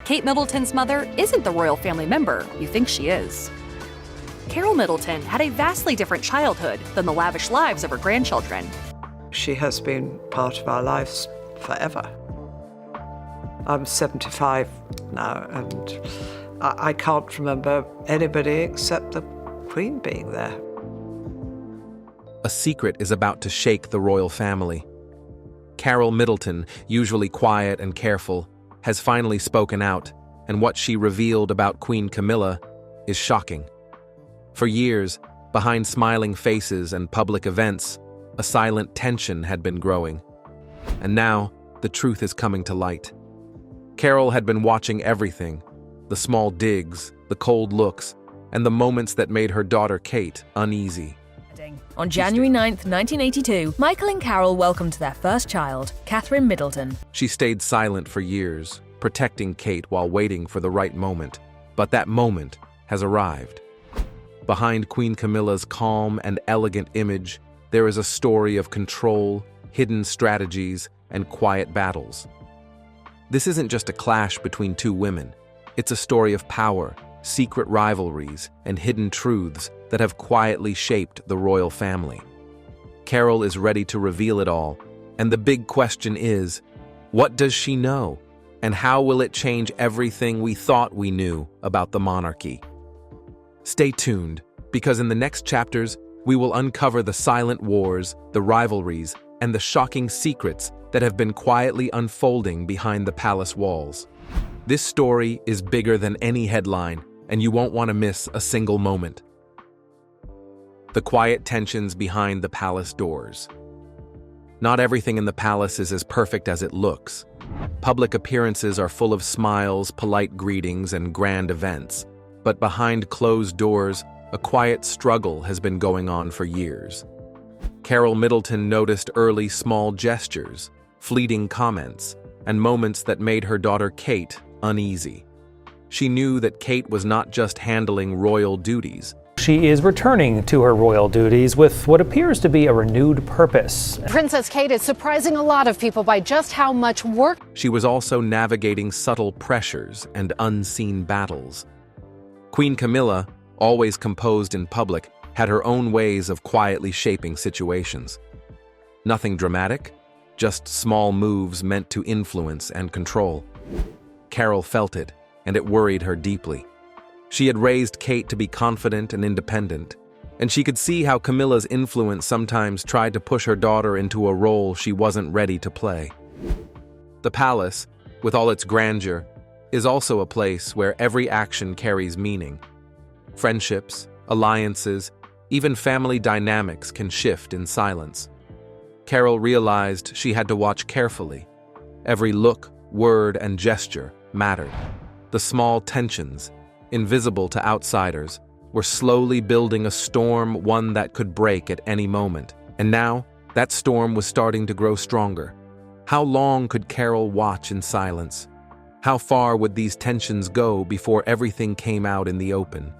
Kate Middleton's mother isn't the royal family member you think she is. Carole Middleton had a vastly different childhood than the lavish lives of her grandchildren. She has been part of our lives forever. I'm 75 now, and I can't remember anybody except the Queen being there. A secret is about to shake the royal family. Carole Middleton, usually quiet and careful, has finally spoken out, and what she revealed about Queen Camilla is shocking. For years, behind smiling faces and public events, a silent tension had been growing. And now, the truth is coming to light. Carole had been watching everything, the small digs, the cold looks, and the moments that made her daughter Kate uneasy. On January 9th, 1982, Michael and Carole welcomed their first child, Catherine Middleton. She stayed silent for years, protecting Kate while waiting for the right moment. But that moment has arrived. Behind Queen Camilla's calm and elegant image, there is a story of control, hidden strategies, and quiet battles. This isn't just a clash between two women. It's a story of power, secret rivalries, and hidden truths that have quietly shaped the royal family. Carole is ready to reveal it all, and the big question is, what does she know? And how will it change everything we thought we knew about the monarchy? Stay tuned, because in the next chapters, we will uncover the silent wars, the rivalries, and the shocking secrets that have been quietly unfolding behind the palace walls. This story is bigger than any headline, and you won't want to miss a single moment. The quiet tensions behind the palace doors. Not everything in the palace is as perfect as it looks. Public appearances are full of smiles, polite greetings, and grand events. But behind closed doors, a quiet struggle has been going on for years. Carole Middleton noticed early small gestures, fleeting comments, and moments that made her daughter Kate uneasy. She knew that Kate was not just handling royal duties. She is returning to her royal duties with what appears to be a renewed purpose. Princess Kate is surprising a lot of people by just how much work. She was also navigating subtle pressures and unseen battles. Queen Camilla, always composed in public, had her own ways of quietly shaping situations. Nothing dramatic, just small moves meant to influence and control. Carole felt it, and it worried her deeply. She had raised Kate to be confident and independent, and she could see how Camilla's influence sometimes tried to push her daughter into a role she wasn't ready to play. The palace, with all its grandeur, is also a place where every action carries meaning. Friendships, alliances, even family dynamics can shift in silence. Carole realized she had to watch carefully. Every look, word, and gesture mattered. The small tensions, invisible to outsiders, were slowly building a storm, one that could break at any moment. And now, that storm was starting to grow stronger. How long could Carole watch in silence? How far would these tensions go before everything came out in the open?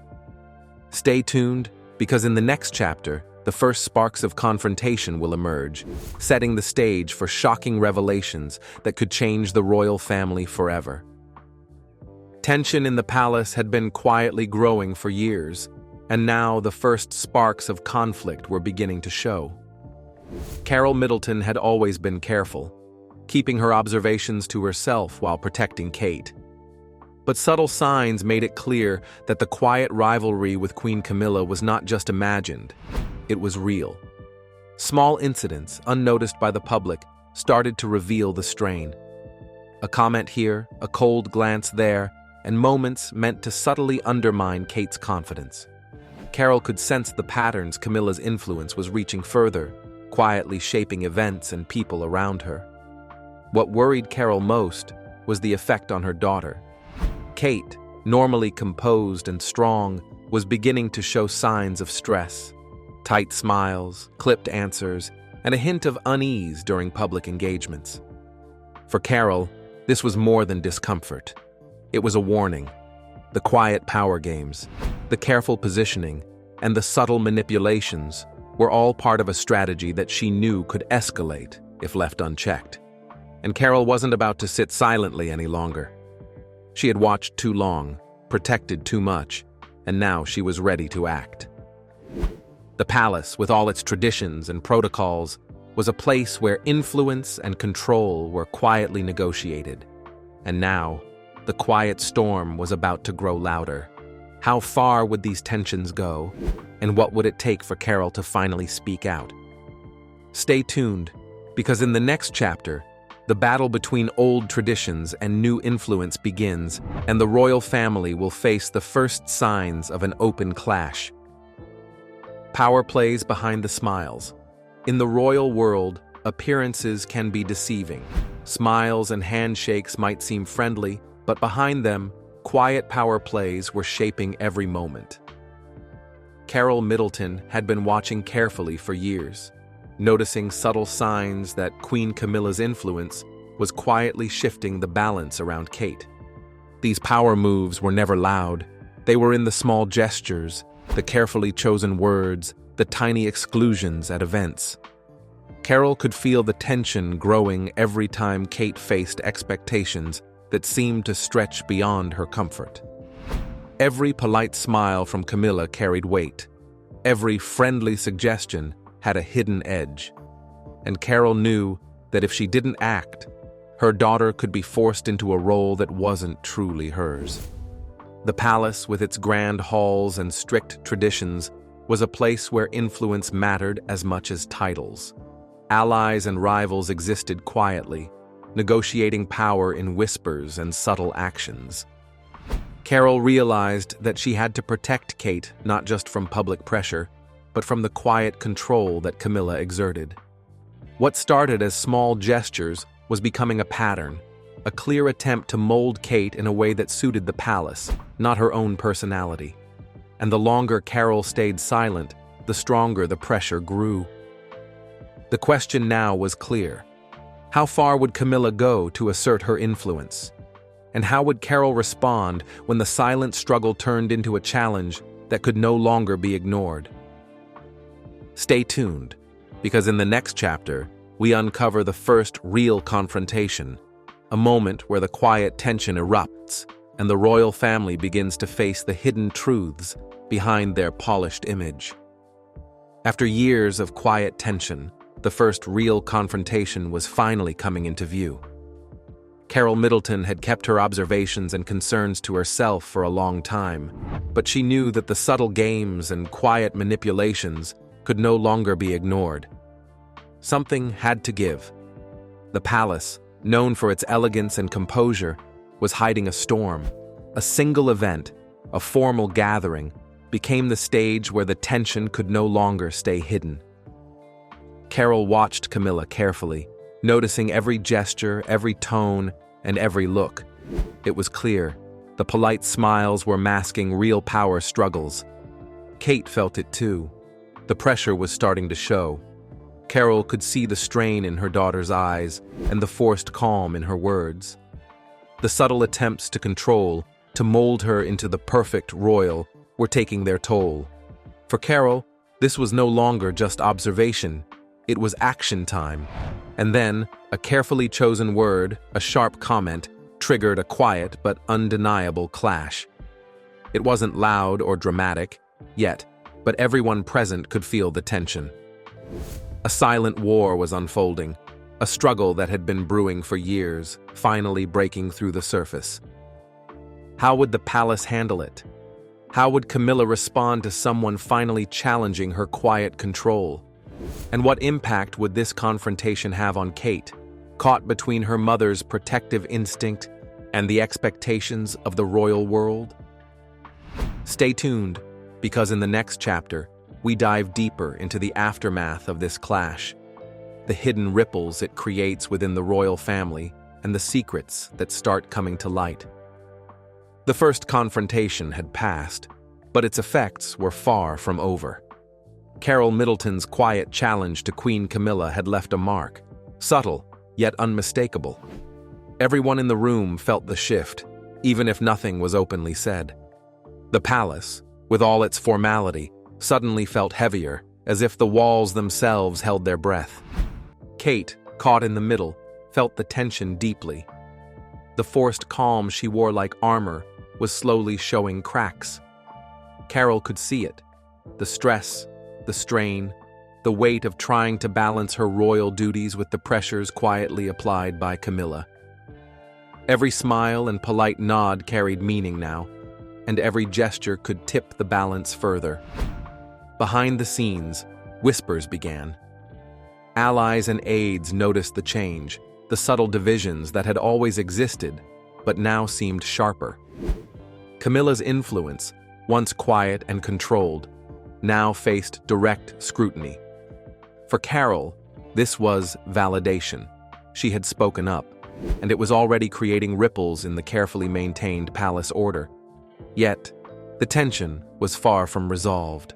Stay tuned, because in the next chapter, the first sparks of confrontation will emerge, setting the stage for shocking revelations that could change the royal family forever. Tension in the palace had been quietly growing for years, and now the first sparks of conflict were beginning to show. Carole Middleton had always been careful, keeping her observations to herself while protecting Kate. But subtle signs made it clear that the quiet rivalry with Queen Camilla was not just imagined, it was real. Small incidents, unnoticed by the public, started to reveal the strain. A comment here, a cold glance there, and moments meant to subtly undermine Kate's confidence. Carole could sense the patterns Camilla's influence was reaching further, quietly shaping events and people around her. What worried Carole most was the effect on her daughter. Kate, normally composed and strong, was beginning to show signs of stress. Tight smiles, clipped answers, and a hint of unease during public engagements. For Carole, this was more than discomfort. It was a warning. The quiet power games, the careful positioning, and the subtle manipulations were all part of a strategy that she knew could escalate if left unchecked. And Carole wasn't about to sit silently any longer. She had watched too long, protected too much, and now she was ready to act. The palace, with all its traditions and protocols, was a place where influence and control were quietly negotiated. And now, the quiet storm was about to grow louder. How far would these tensions go, and what would it take for Carole to finally speak out? Stay tuned, because in the next chapter, the battle between old traditions and new influence begins, and the royal family will face the first signs of an open clash. Power plays behind the smiles. In the royal world, appearances can be deceiving. Smiles and handshakes might seem friendly, but behind them, quiet power plays were shaping every moment. Carole Middleton had been watching carefully for years, noticing subtle signs that Queen Camilla's influence was quietly shifting the balance around Kate. These power moves were never loud. They were in the small gestures, the carefully chosen words, the tiny exclusions at events. Carole could feel the tension growing every time Kate faced expectations that seemed to stretch beyond her comfort. Every polite smile from Camilla carried weight. Every friendly suggestion had a hidden edge. And Carole knew that if she didn't act, her daughter could be forced into a role that wasn't truly hers. The palace, with its grand halls and strict traditions, was a place where influence mattered as much as titles. Allies and rivals existed quietly, negotiating power in whispers and subtle actions. Carole realized that she had to protect Kate not just from public pressure, but from the quiet control that Camilla exerted. What started as small gestures was becoming a pattern, a clear attempt to mold Kate in a way that suited the palace, not her own personality. And the longer Carole stayed silent, the stronger the pressure grew. The question now was clear. How far would Camilla go to assert her influence? And how would Carole respond when the silent struggle turned into a challenge that could no longer be ignored? Stay tuned, because in the next chapter, we uncover the first real confrontation, a moment where the quiet tension erupts and the royal family begins to face the hidden truths behind their polished image. After years of quiet tension, the first real confrontation was finally coming into view. Carole Middleton had kept her observations and concerns to herself for a long time, but she knew that the subtle games and quiet manipulations could no longer be ignored. Something had to give. The palace, known for its elegance and composure, was hiding a storm. A single event, a formal gathering, became the stage where the tension could no longer stay hidden. Carole watched Camilla carefully, noticing every gesture, every tone, and every look. It was clear. The polite smiles were masking real power struggles. Kate felt it too. The pressure was starting to show. Carole could see the strain in her daughter's eyes and the forced calm in her words. The subtle attempts to control, to mold her into the perfect royal, were taking their toll. For Carole, this was no longer just observation. It was action time. And then, a carefully chosen word, a sharp comment, triggered a quiet but undeniable clash. It wasn't loud or dramatic, yet, but everyone present could feel the tension. A silent war was unfolding, a struggle that had been brewing for years, finally breaking through the surface. How would the palace handle it? How would Camilla respond to someone finally challenging her quiet control? And what impact would this confrontation have on Kate, caught between her mother's protective instinct and the expectations of the royal world? Stay tuned, because in the next chapter, we dive deeper into the aftermath of this clash, the hidden ripples it creates within the royal family, and the secrets that start coming to light. The first confrontation had passed, but its effects were far from over. Carole Middleton's quiet challenge to Queen Camilla had left a mark, subtle yet unmistakable. Everyone in the room felt the shift, even if nothing was openly said. The palace, with all its formality, suddenly felt heavier, as if the walls themselves held their breath. Kate, caught in the middle, felt the tension deeply. The forced calm she wore like armor was slowly showing cracks. Carole could see it. The stress, the strain, the weight of trying to balance her royal duties with the pressures quietly applied by Camilla. Every smile and polite nod carried meaning now, and every gesture could tip the balance further. Behind the scenes, whispers began. Allies and aides noticed the change, the subtle divisions that had always existed, but now seemed sharper. Camilla's influence, once quiet and controlled, now faced direct scrutiny. For Carole, this was validation. She had spoken up, and it was already creating ripples in the carefully maintained palace order. Yet, the tension was far from resolved.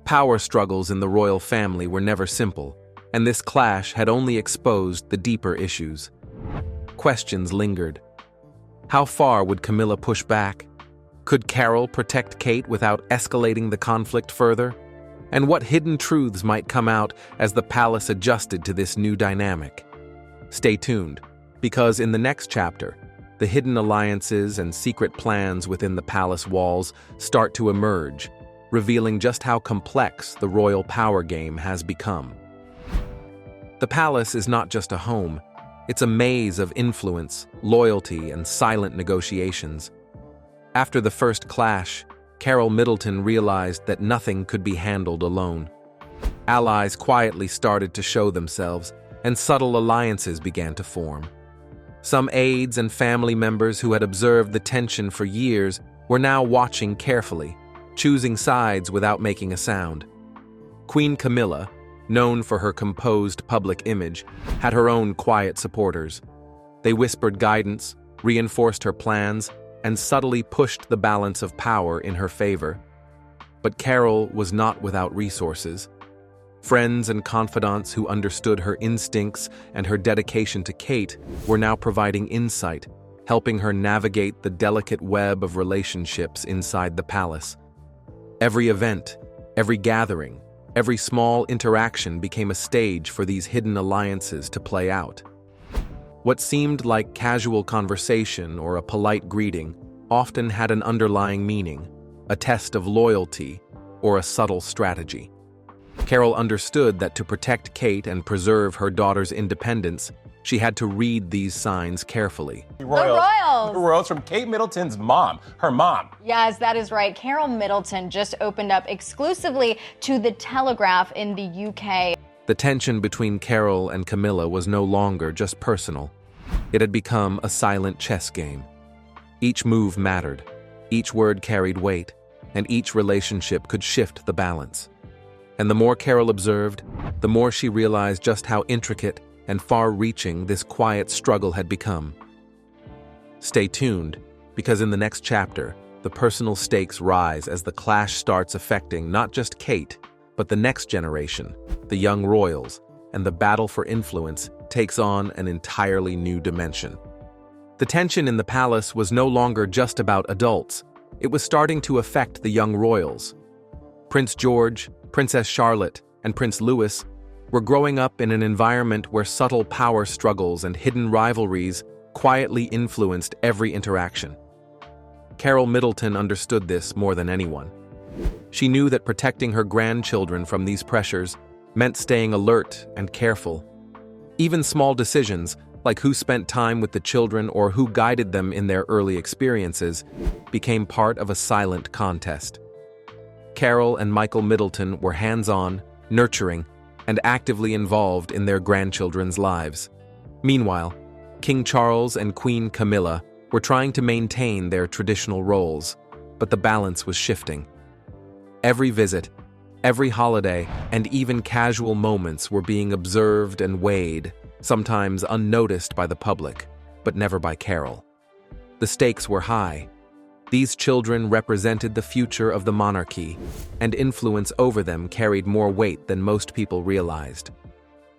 Power struggles in the royal family were never simple, and this clash had only exposed the deeper issues. Questions lingered. How far would Camilla push back? Could Carole protect Kate without escalating the conflict further? And what hidden truths might come out as the palace adjusted to this new dynamic? Stay tuned, because in the next chapter, the hidden alliances and secret plans within the palace walls start to emerge, revealing just how complex the royal power game has become. The palace is not just a home, it's a maze of influence, loyalty, and silent negotiations. After the first clash, Carole Middleton realized that nothing could be handled alone. Allies quietly started to show themselves, and subtle alliances began to form. Some aides and family members who had observed the tension for years were now watching carefully, choosing sides without making a sound. Queen Camilla, known for her composed public image, had her own quiet supporters. They whispered guidance, reinforced her plans, and subtly pushed the balance of power in her favor. But Carole was not without resources. Friends and confidants who understood her instincts and her dedication to Kate were now providing insight, helping her navigate the delicate web of relationships inside the palace. Every event, every gathering, every small interaction became a stage for these hidden alliances to play out. What seemed like casual conversation or a polite greeting often had an underlying meaning, a test of loyalty, or a subtle strategy. Carole understood that to protect Kate and preserve her daughter's independence, she had to read these signs carefully. The Royals from Kate Middleton's mom, her mom. Yes, that is right. Carole Middleton just opened up exclusively to The Telegraph in the UK. The tension between Carole and Camilla was no longer just personal. It had become a silent chess game. Each move mattered, each word carried weight, and each relationship could shift the balance. And the more Carole observed, the more she realized just how intricate and far-reaching this quiet struggle had become. Stay tuned, because in the next chapter, the personal stakes rise as the clash starts affecting not just Kate, but the next generation, the young royals, and the battle for influence takes on an entirely new dimension. The tension in the palace was no longer just about adults. It was starting to affect the young royals. Prince George, Princess Charlotte, and Prince Louis were growing up in an environment where subtle power struggles and hidden rivalries quietly influenced every interaction. Carole Middleton understood this more than anyone. She knew that protecting her grandchildren from these pressures meant staying alert and careful. Even small decisions, like who spent time with the children or who guided them in their early experiences, became part of a silent contest. Carole and Michael Middleton were hands-on, nurturing, and actively involved in their grandchildren's lives. Meanwhile, King Charles and Queen Camilla were trying to maintain their traditional roles, but the balance was shifting. Every visit, every holiday, and even casual moments were being observed and weighed, sometimes unnoticed by the public, but never by Carole. The stakes were high. These children represented the future of the monarchy, and influence over them carried more weight than most people realized.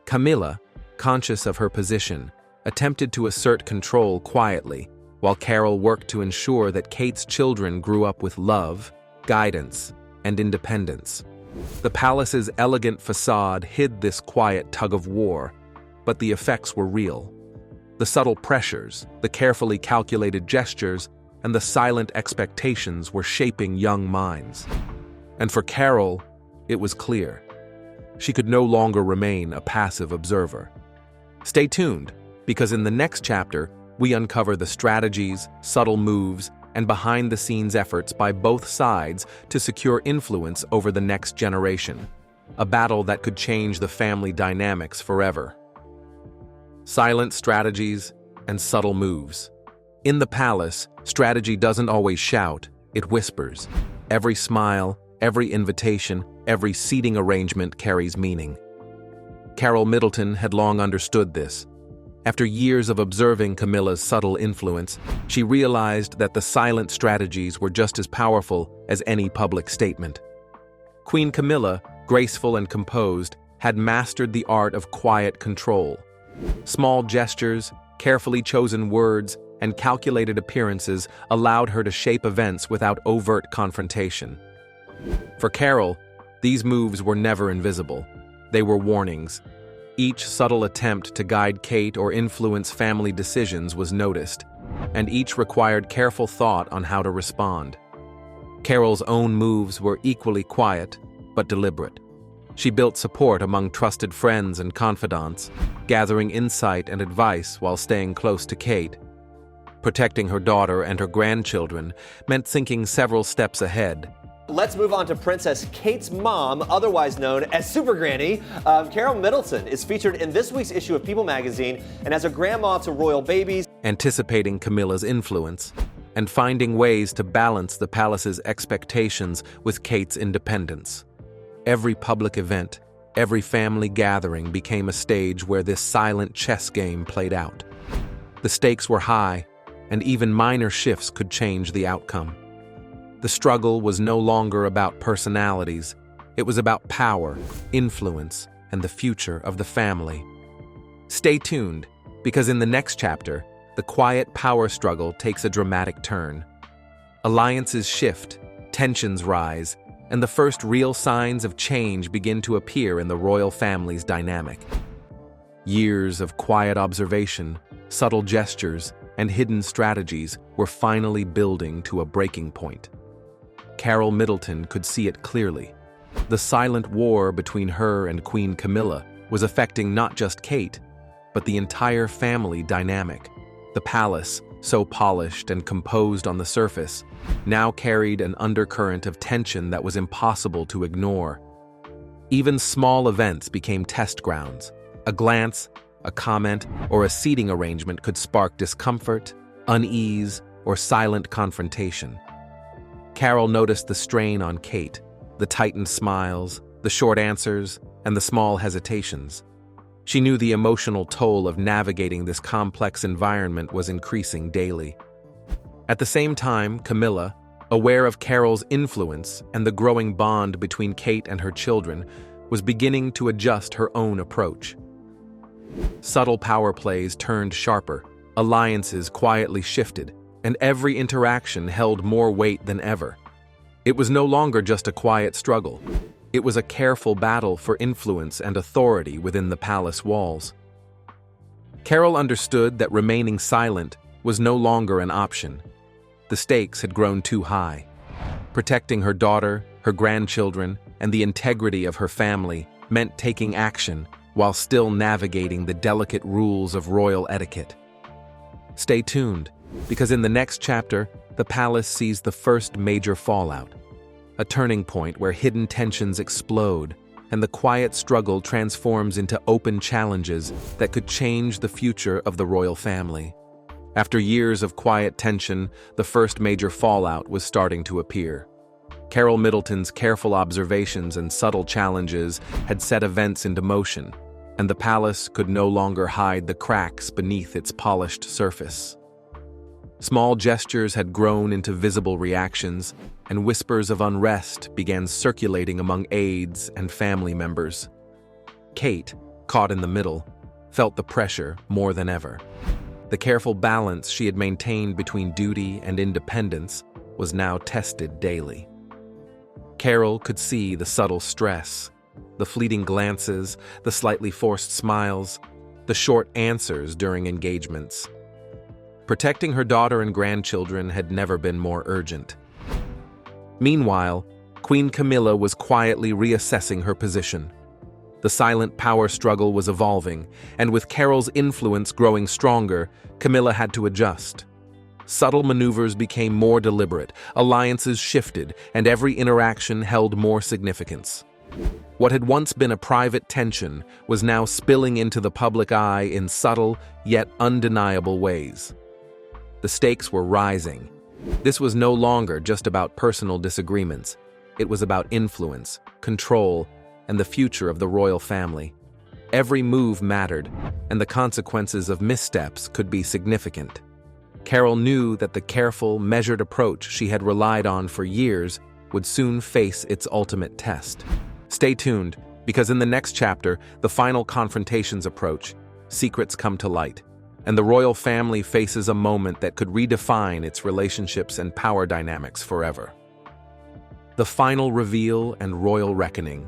Camilla, conscious of her position, attempted to assert control quietly, while Carole worked to ensure that Kate's children grew up with love, guidance, and independence. The palace's elegant facade hid this quiet tug-of-war, but the effects were real. The subtle pressures, the carefully calculated gestures, and the silent expectations were shaping young minds. And for Carole, it was clear. She could no longer remain a passive observer. Stay tuned, because in the next chapter, we uncover the strategies, subtle moves, and behind-the-scenes efforts by both sides to secure influence over the next generation, a battle that could change the family dynamics forever. Silent strategies and subtle moves. In the palace, strategy doesn't always shout, it whispers. Every smile, every invitation, every seating arrangement carries meaning. Carole Middleton had long understood this. After years of observing Camilla's subtle influence, she realized that the silent strategies were just as powerful as any public statement. Queen Camilla, graceful and composed, had mastered the art of quiet control. Small gestures, carefully chosen words, and calculated appearances allowed her to shape events without overt confrontation. For Carole, these moves were never invisible. They were warnings. Each subtle attempt to guide Kate or influence family decisions was noticed, and each required careful thought on how to respond. Carole's own moves were equally quiet, but deliberate. She built support among trusted friends and confidants, gathering insight and advice while staying close to Kate. Protecting her daughter and her grandchildren meant thinking several steps ahead. Let's move on to Princess Kate's mom, otherwise known as Super Granny. Carole Middleton is featured in this week's issue of People magazine and as a grandma to royal babies. Anticipating Camilla's influence and finding ways to balance the palace's expectations with Kate's independence. Every public event, every family gathering became a stage where this silent chess game played out. The stakes were high, and even minor shifts could change the outcome. The struggle was no longer about personalities. It was about power, influence, and the future of the family. Stay tuned, because in the next chapter, the quiet power struggle takes a dramatic turn. Alliances shift, tensions rise, and the first real signs of change begin to appear in the royal family's dynamic. Years of quiet observation, subtle gestures, and hidden strategies were finally building to a breaking point. Carole Middleton could see it clearly. The silent war between her and Queen Camilla was affecting not just Kate, but the entire family dynamic. The palace, so polished and composed on the surface, now carried an undercurrent of tension that was impossible to ignore. Even small events became test grounds. A glance, a comment, or a seating arrangement could spark discomfort, unease, or silent confrontation. Carole noticed the strain on Kate, the tightened smiles, the short answers, and the small hesitations. She knew the emotional toll of navigating this complex environment was increasing daily. At the same time, Camilla, aware of Carole's influence and the growing bond between Kate and her children, was beginning to adjust her own approach. Subtle power plays turned sharper, alliances quietly shifted, and every interaction held more weight than ever. It was no longer just a quiet struggle. It was a careful battle for influence and authority within the palace walls. Carole understood that remaining silent was no longer an option. The stakes had grown too high. Protecting her daughter, her grandchildren, and the integrity of her family meant taking action while still navigating the delicate rules of royal etiquette. Stay tuned, because in the next chapter, the palace sees the first major fallout, a turning point where hidden tensions explode and the quiet struggle transforms into open challenges that could change the future of the royal family. After years of quiet tension, the first major fallout was starting to appear. Carole Middleton's careful observations and subtle challenges had set events into motion, and the palace could no longer hide the cracks beneath its polished surface. Small gestures had grown into visible reactions, and whispers of unrest began circulating among aides and family members. Kate, caught in the middle, felt the pressure more than ever. The careful balance she had maintained between duty and independence was now tested daily. Carole could see the subtle stress, the fleeting glances, the slightly forced smiles. the short answers during engagements. Protecting her daughter and grandchildren had never been more urgent. Meanwhile, Queen Camilla was quietly reassessing her position. The silent power struggle was evolving, and with Carole's influence growing stronger, Camilla had to adjust. Subtle maneuvers became more deliberate, alliances shifted, and every interaction held more significance. What had once been a private tension was now spilling into the public eye in subtle yet undeniable ways. The stakes were rising. This was no longer just about personal disagreements. It was about influence, control, and the future of the royal family. Every move mattered, and the consequences of missteps could be significant. Carole knew that the careful, measured approach she had relied on for years would soon face its ultimate test. Stay tuned, because in the next chapter, the final confrontations approach, secrets come to light, and the royal family faces a moment that could redefine its relationships and power dynamics forever. The final reveal and royal reckoning.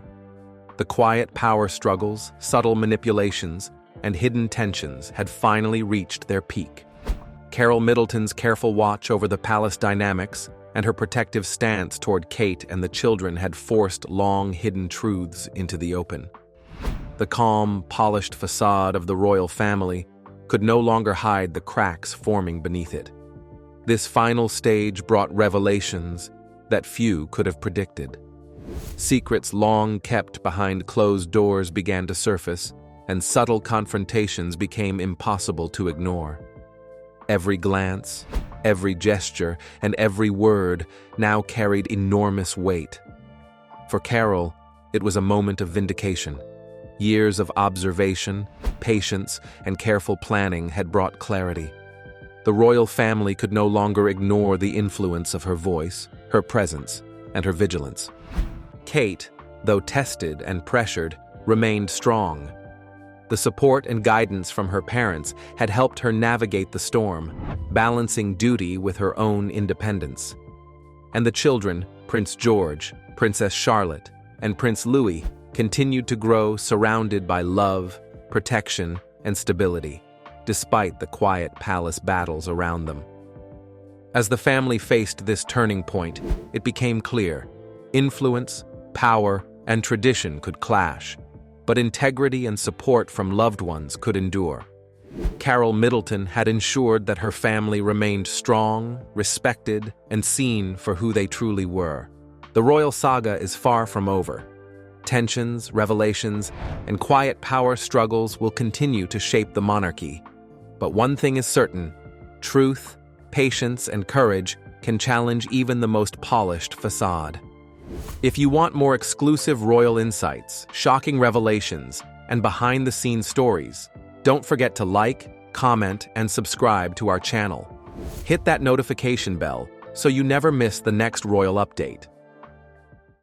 The quiet power struggles, subtle manipulations, and hidden tensions had finally reached their peak. Carole Middleton's careful watch over the palace dynamics and her protective stance toward Kate and the children had forced long-hidden truths into the open. The calm, polished facade of the royal family could no longer hide the cracks forming beneath it. This final stage brought revelations that few could have predicted. Secrets long kept behind closed doors began to surface, and subtle confrontations became impossible to ignore. Every glance, every gesture, and every word now carried enormous weight. For Carole, it was a moment of vindication. Years of observation, patience, and careful planning had brought clarity. The royal family could no longer ignore the influence of her voice, her presence, and her vigilance. Kate, though tested and pressured, remained strong. The support and guidance from her parents had helped her navigate the storm, balancing duty with her own independence. And the children, Prince George, Princess Charlotte, and Prince Louis, continued to grow surrounded by love, protection, and stability, despite the quiet palace battles around them. As the family faced this turning point, it became clear: influence, power, and tradition could clash, but integrity and support from loved ones could endure. Carole Middleton had ensured that her family remained strong, respected, and seen for who they truly were. The royal saga is far from over. Tensions, revelations, and quiet power struggles will continue to shape the monarchy. But one thing is certain: truth, patience, and courage can challenge even the most polished facade. If you want more exclusive royal insights, shocking revelations, and behind-the-scenes stories, don't forget to like, comment, and subscribe to our channel. Hit that notification bell so you never miss the next royal update.